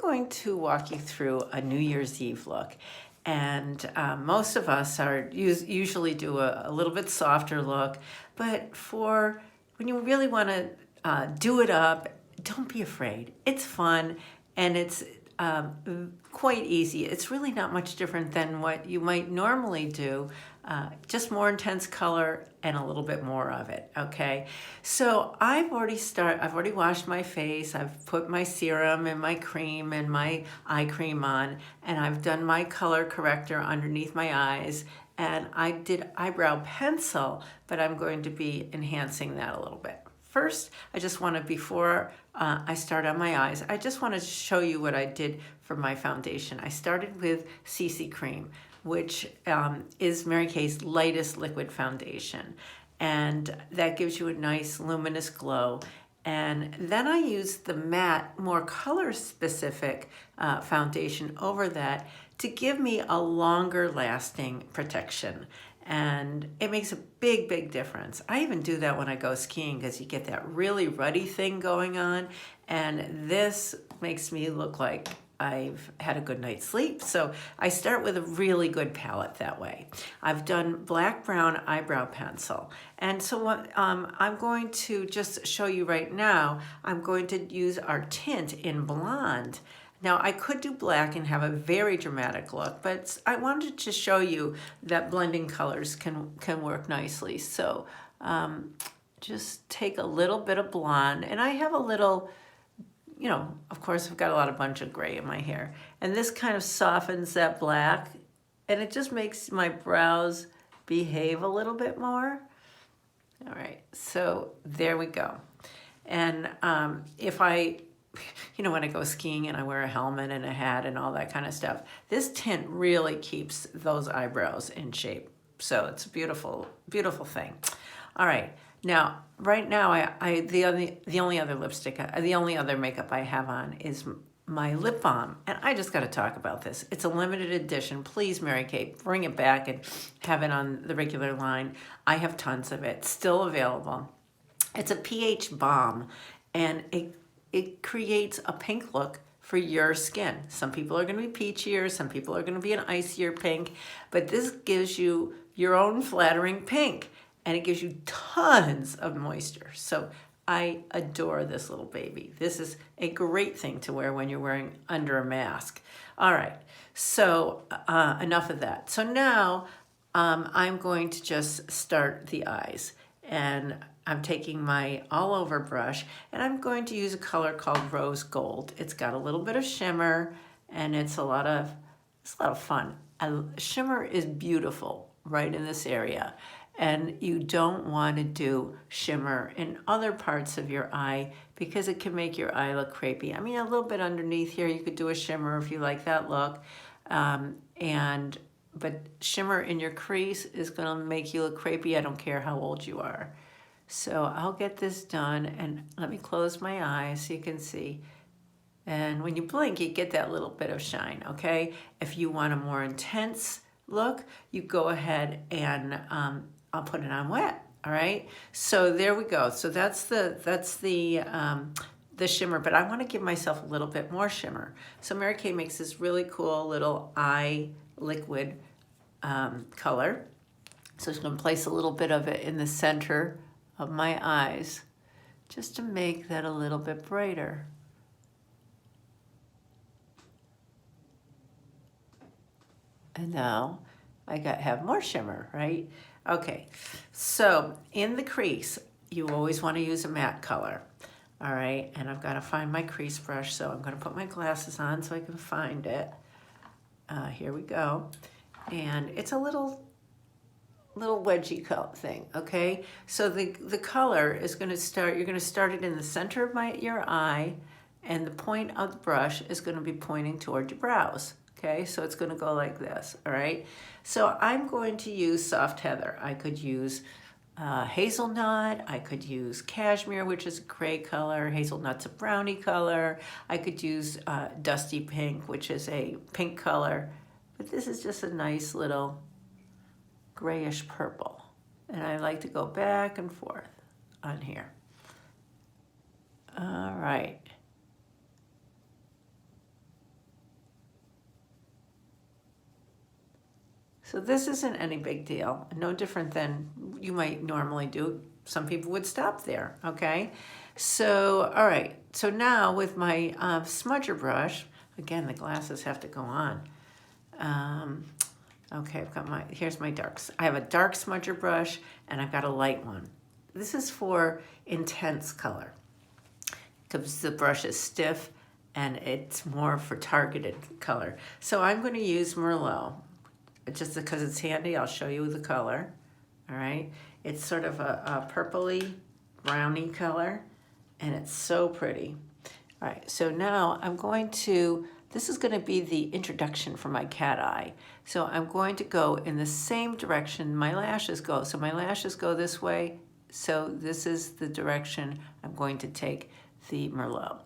going to walk you through a New Year's Eve look. And most of us usually do a little bit softer look, but for when you really want to do it up, don't be afraid. It's fun and it's quite easy. It's really not much different than what you might normally do, just more intense color and a little bit more of it, okay? So I've already washed my face. I've put my serum and my cream and my eye cream on, and I've done my color corrector underneath my eyes, and I did eyebrow pencil, but I'm going to be enhancing that a little bit. First, I just want to, before I start on my eyes, I just want to show you what I did for my foundation. I started with CC Cream, which is Mary Kay's lightest liquid foundation. And that gives you a nice luminous glow. And then I used the matte, more color-specific foundation over that to give me a longer lasting protection. And it makes a big, big difference. I even do that when I go skiing because you get that really ruddy thing going on. And this makes me look like I've had a good night's sleep. So I start with a really good palette that way. I've done black brown eyebrow pencil. And so what I'm going to just show you right now, I'm going to use our tint in blonde. Now I could do black and have a very dramatic look, but I wanted to show you that blending colors can work nicely. So just take a little bit of blonde, and I have a little, you know, of course I've got a bunch of gray in my hair, and this kind of softens that black, and it just makes my brows behave a little bit more. All right, so there we go. And if I, you know, when I go skiing and I wear a helmet and a hat and all that kind of stuff, this tint really keeps those eyebrows in shape. So it's a beautiful, beautiful thing. All right, now, right now, the only other makeup I have on is my lip balm, and I just got to talk about this. It's a limited edition. Please, Mary Kay, bring it back and have it on the regular line. I have tons of it, still available. It's a pH balm, and it creates a pink look for your skin. Some people are going to be peachier, some people are going to be an icier pink, but this gives you your own flattering pink, and it gives you tons of moisture. So I adore this little baby. This is a great thing to wear when you're wearing under a mask. All right, so enough of that. So now I'm going to just start the eyes, and I'm taking my all over brush, and I'm going to use a color called Rose Gold. It's got a little bit of shimmer, and it's a lot of fun. Shimmer is beautiful right in this area, and you don't want to do shimmer in other parts of your eye because it can make your eye look crepey. I mean, a little bit underneath here, you could do a shimmer if you like that look, but shimmer in your crease is going to make you look crepey. I don't care how old you are. So I'll get this done, and let me close my eyes so you can see. And when you blink, you get that little bit of shine, okay? If you want a more intense look, you go ahead and I'll put it on wet, all right? So there we go. So that's the shimmer, but I want to give myself a little bit more shimmer. So Mary Kay makes this really cool little eye liquid color. So I'm going to place a little bit of it in the center of my eyes just to make that a little bit brighter. And now I have more shimmer, right? Okay, so in the crease, you always want to use a matte color, all right? And I've got to find my crease brush, so I'm going to put my glasses on so I can find it. Here we go. And it's a little wedgy color thing, okay? So the color is going to start, you're going to start it in the center of your eye, and the point of the brush is going to be pointing toward your brows. Okay, so it's going to go like this, all right? So I'm going to use Soft Heather. I could use hazelnut. I could use cashmere, which is a gray color. Hazelnut's a brownie color. I could use dusty pink, which is a pink color. But this is just a nice little grayish purple. And I like to go back and forth on here. All right. So this isn't any big deal, no different than you might normally do. Some people would stop there, okay? So, all right, so now with my smudger brush, again, the glasses have to go on. Okay, I've got here's my darks. I have a dark smudger brush and I've got a light one. This is for intense color because the brush is stiff and it's more for targeted color. So I'm going to use Merlot. Just because it's handy, I'll show you the color. All right, it's sort of a purpley, browny color, and it's so pretty. All right, so now this is going to be the introduction for my cat eye. So I'm going to go in the same direction my lashes go. So my lashes go this way, so this is the direction I'm going to take the Merlot.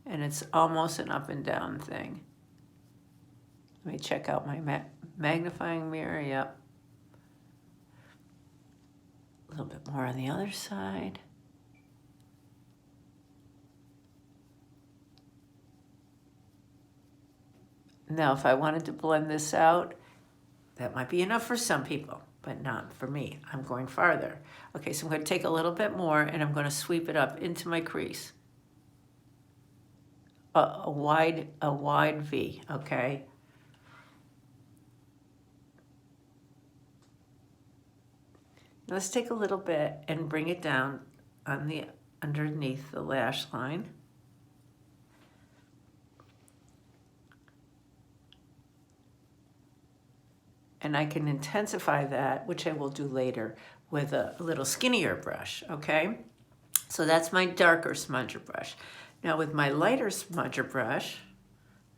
And it's almost an up and down thing. Let me check out my magnifying mirror, yep. A little bit more on the other side. Now, if I wanted to blend this out, that might be enough for some people, but not for me. I'm going farther. Okay, so I'm going to take a little bit more and I'm going to sweep it up into my crease. A wide V, okay? Let's take a little bit and bring it down on underneath the lash line. And I can intensify that, which I will do later with a little skinnier brush, okay? So that's my darker smudger brush. Now with my lighter smudger brush,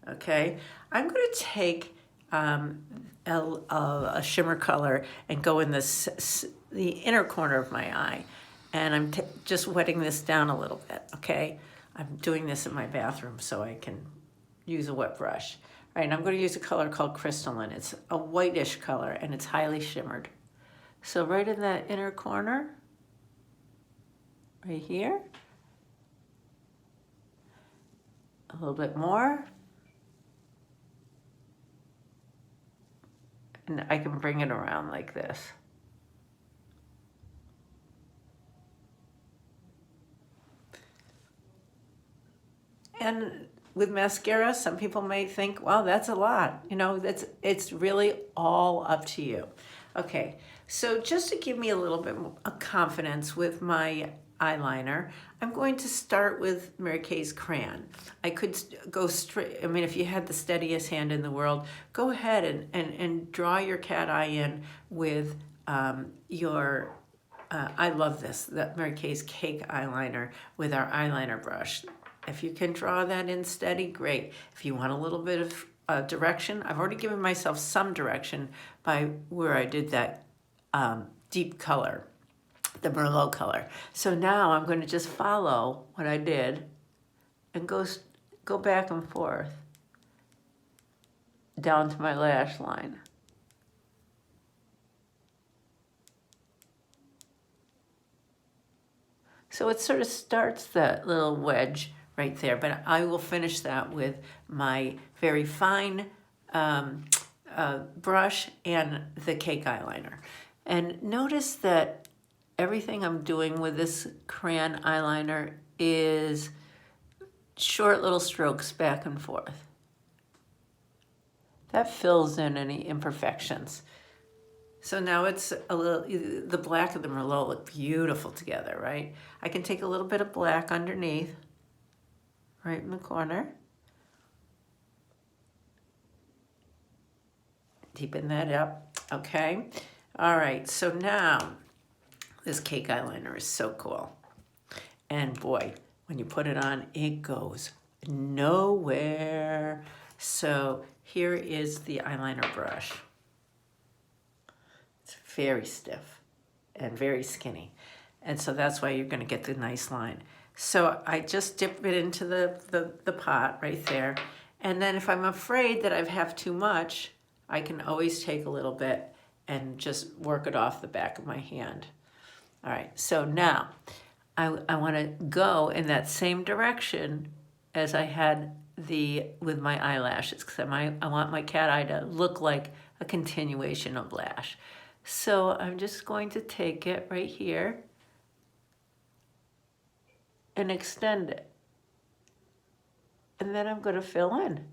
okay, I'm gonna take a shimmer color and go in the inner corner of my eye. And I'm just wetting this down a little bit, okay? I'm doing this in my bathroom so I can use a wet brush. All right, and I'm going to use a color called Crystalline. It's a whitish color and it's highly shimmered. So right in that inner corner, right here, a little bit more. And I can bring it around like this. And with mascara, some people may think, well, that's a lot. You know, it's really all up to you. Okay, so just to give me a little bit of confidence with my eyeliner, I'm going to start with Mary Kay's crayon. I could go straight, I mean, if you had the steadiest hand in the world, go ahead and draw your cat eye in with I love this, that Mary Kay's Cake eyeliner with our eyeliner brush. If you can draw that in steady, great. If you want a little bit of direction, I've already given myself some direction by where I did that deep color, the Merlot color. So now I'm going to just follow what I did and go back and forth down to my lash line. So it sort of starts that little wedge right there, but I will finish that with my very fine brush and the Cake eyeliner. And notice that everything I'm doing with this crayon eyeliner is short little strokes back and forth. That fills in any imperfections. So now it's a little, the black and the Merlot look beautiful together, right? I can take a little bit of black underneath, right in the corner. Deepen that up, okay? All right, so now this Cake eyeliner is so cool. And boy, when you put it on, it goes nowhere. So here is the eyeliner brush. It's very stiff and very skinny. And so that's why you're gonna get the nice line. So I just dip it into the pot right there. And then if I'm afraid that I have too much, I can always take a little bit and just work it off the back of my hand. All right, so now I wanna go in that same direction as I had with my eyelashes, because I want my cat eye to look like a continuation of lash. So I'm just going to take it right here and extend it. And then I'm going to fill in.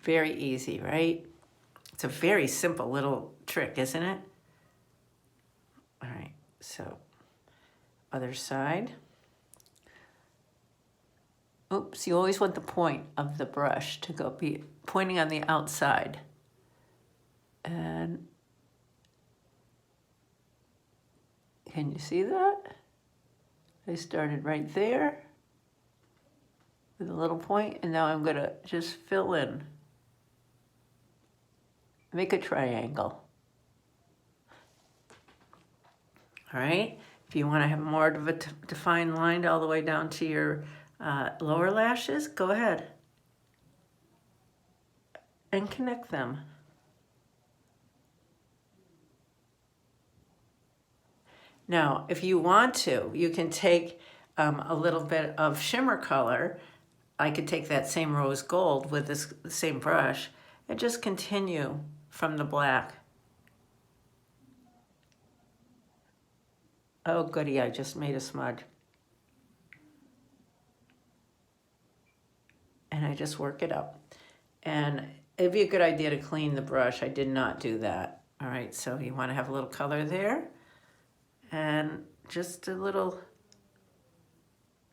Very easy, right? It's a very simple little trick, isn't it? All right, so other side. Oops, you always want the point of the brush to be pointing on the outside. And can you see that? I started right there with a little point, and now I'm gonna just fill in. Make a triangle. All right, if you wanna have more of a defined line all the way down to your lower lashes, go ahead and connect them. Now, if you want to, you can take a little bit of shimmer color. I could take that same rose gold with this same brush and just continue from the black. Oh goody, I just made a smudge. And I just work it up. And it'd be a good idea to clean the brush. I did not do that. All right, so you want to have a little color there. And just a little,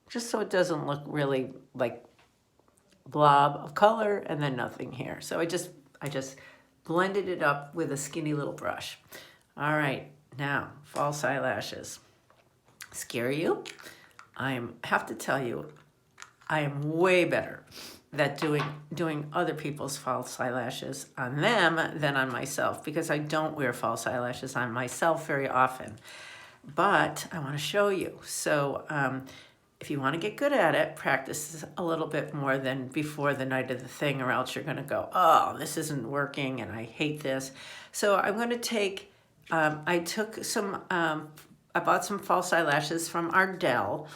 just so it doesn't look really like blob of color and then nothing here. So I just blended it up with a skinny little brush. All right, now false eyelashes. Scare you? I have to tell you, I am way better at doing other people's false eyelashes on them than on myself, because I don't wear false eyelashes on myself very often. But I want to show you. So if you want to get good at it, practice a little bit more than before the night of the thing, or else you're going to go, oh, this isn't working and I hate this. So I'm going to take, I bought some false eyelashes from Ardell,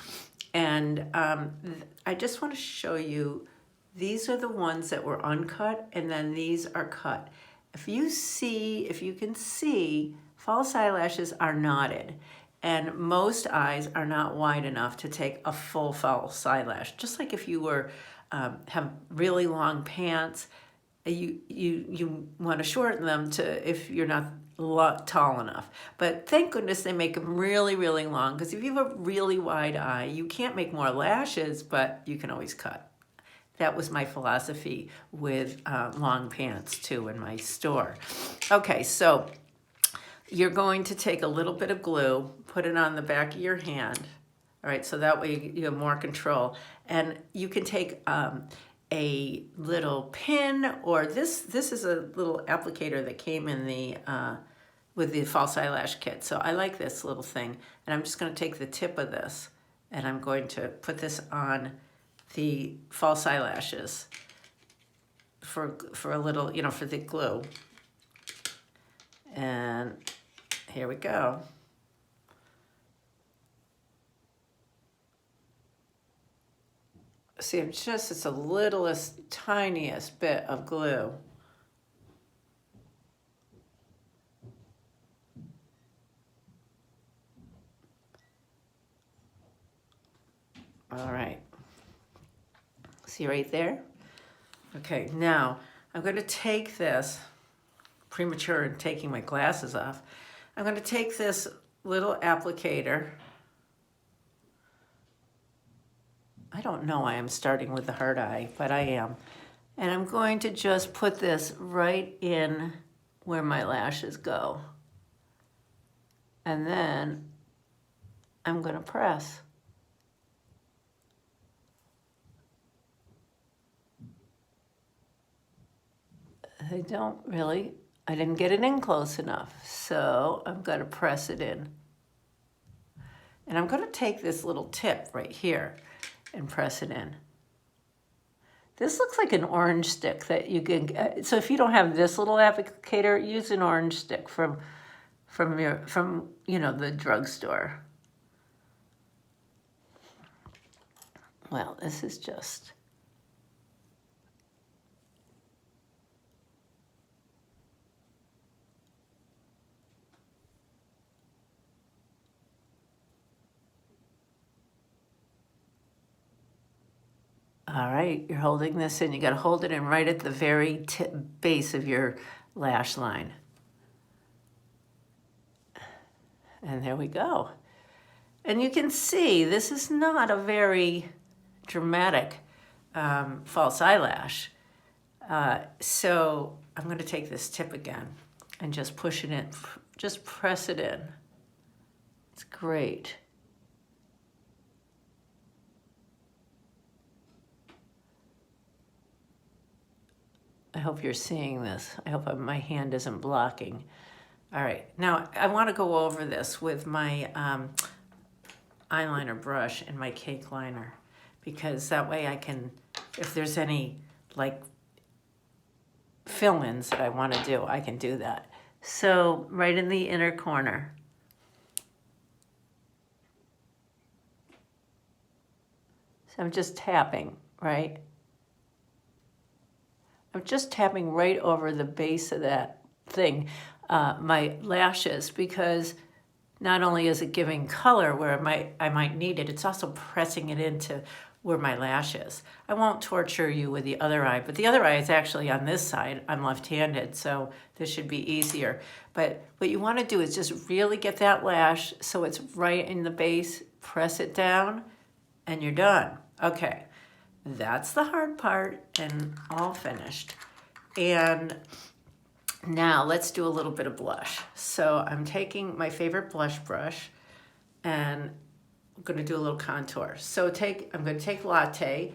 and I just want to show you, these are the ones that were uncut, and then these are cut. If you can see, false eyelashes are knotted, and most eyes are not wide enough to take a full false eyelash. Just like if you were have really long pants, you want to shorten them to if you're not tall enough. But thank goodness they make them really, really long, because if you have a really wide eye, you can't make more lashes, but you can always cut. That was my philosophy with long pants too in my store. Okay, so you're going to take a little bit of glue, put it on the back of your hand. All right, so that way you have more control. And you can take a little pin, or this is a little applicator that came in the with the false eyelash kit. So I like this little thing, and I'm just going to take the tip of this, and I'm going to put this on the false eyelashes for a little, for the glue. And here we go. See, it's the littlest, tiniest bit of glue. All right. See right there? Okay, now I'm going to take this, premature in taking my glasses off. I'm going to take this little applicator. I don't know why I'm starting with the hard eye, but I am. And I'm going to just put this right in where my lashes go. And then I'm going to press. I didn't get it in close enough, so I'm going to press it in. And I'm going to take this little tip right here and press it in. This looks like an orange stick that you can, so if you don't have this little applicator, use an orange stick from the drugstore. Well, this is just... All right, you're holding this in. You got to hold it in right at the very base of your lash line. And there we go. And you can see this is not a very dramatic false eyelash. So I'm going to take this tip again and just push it in. Just press it in. It's great. I hope you're seeing this. I hope my hand isn't blocking. All right, now I want to go over this with my eyeliner brush and my cake liner, because that way I can, if there's any like fill-ins that I want to do, I can do that. So right in the inner corner. So I'm just tapping, right? I'm just tapping right over the base of that thing, my lashes, because not only is it giving color where I might need it, it's also pressing it into where my lash is. I won't torture you with the other eye, but the other eye is actually on this side. I'm left-handed, so this should be easier. But what you want to do is just really get that lash so it's right in the base, press it down, and you're done. Okay. That's the hard part and all finished. And now let's do a little bit of blush. So I'm taking my favorite blush brush and I'm going to do a little contour. So I'm going to take Latte,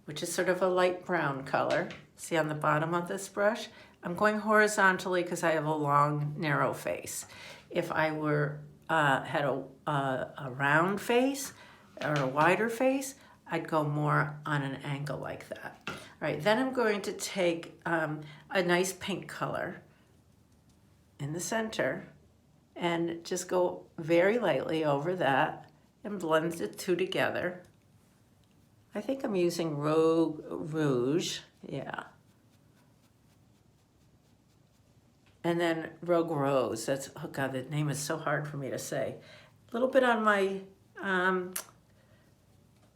which is sort of a light brown color. See on the bottom of this brush? I'm going horizontally because I have a long, narrow face. If I had a round face or a wider face, I'd go more on an angle like that. All right, then I'm going to take a nice pink color in the center and just go very lightly over that and blend the two together. I think I'm using Rogue Rouge, yeah. And then Rogue Rose, oh God, the name is so hard for me to say. A little bit on my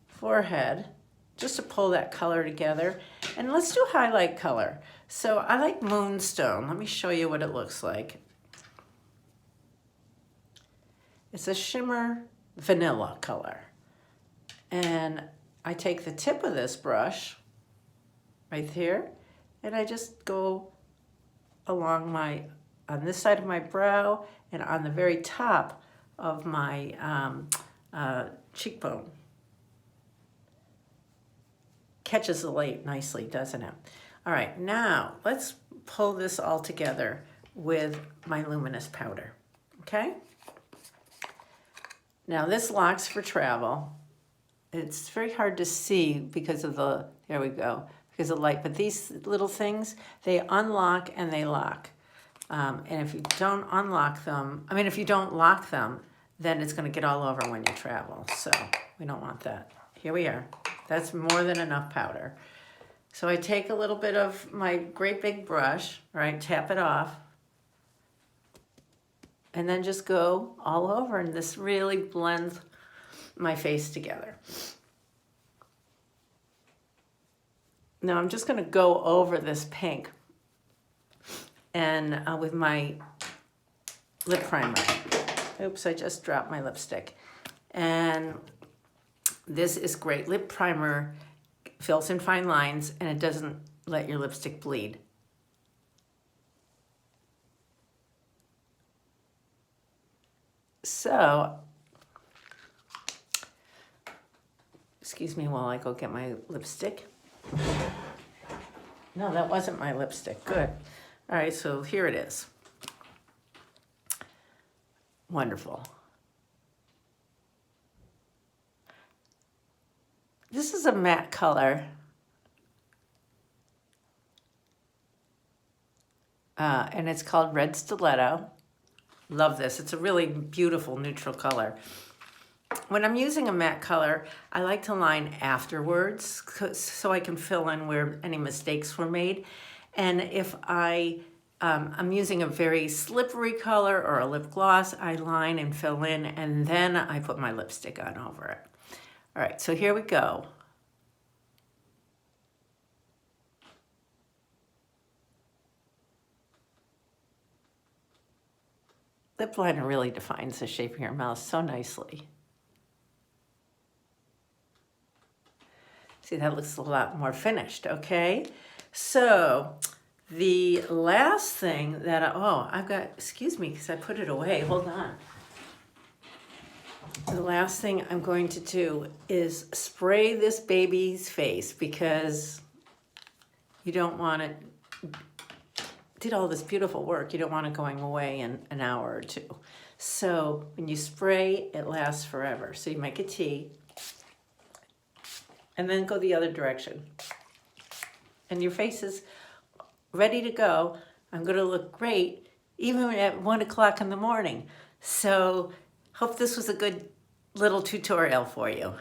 forehead, just to pull that color together. And let's do highlight color. So I like Moonstone. Let me show you what it looks like. It's a shimmer vanilla color. And I take the tip of this brush right here, and I just go along on this side of my brow and on the very top of my cheekbone. Catches the light nicely, doesn't it? All right, now let's pull this all together with my luminous powder, okay? Now this locks for travel. It's very hard to see because of there we go, because of light, but these little things, they unlock and they lock. And if you don't unlock them, if you don't lock them, then it's gonna get all over when you travel, so we don't want that. Here we are. That's more than enough powder. So I take a little bit of my great big brush, right, tap it off, and then just go all over, and this really blends my face together. Now I'm just gonna go over this pink and with my lip primer. Oops, I just dropped my lipstick. And this is great. Lip primer fills in fine lines and it doesn't let your lipstick bleed. So, excuse me while I go get my lipstick. No, that wasn't my lipstick. Good. All right, so here it is. Wonderful. This is a matte color. And it's called Red Stiletto. Love this. It's a really beautiful neutral color. when I'm using a matte color, I like to line afterwards so I can fill in where any mistakes were made. And if I'm using a very slippery color or a lip gloss, I line and fill in, and then I put my lipstick on over it. All right, so here we go. Lip liner really defines the shape of your mouth so nicely. See, that looks a lot more finished, okay? So the last thing that, I've got, excuse me, because I put it away, hold on. The last thing I'm going to do is spray this baby's face because you don't want it, did all this beautiful work, you don't want it going away in an hour or two. So when you spray, it lasts forever. So you make a T and then go the other direction. And your face is ready to go. I'm gonna look great even at 1 o'clock in the morning. So hope this was a good little tutorial for you.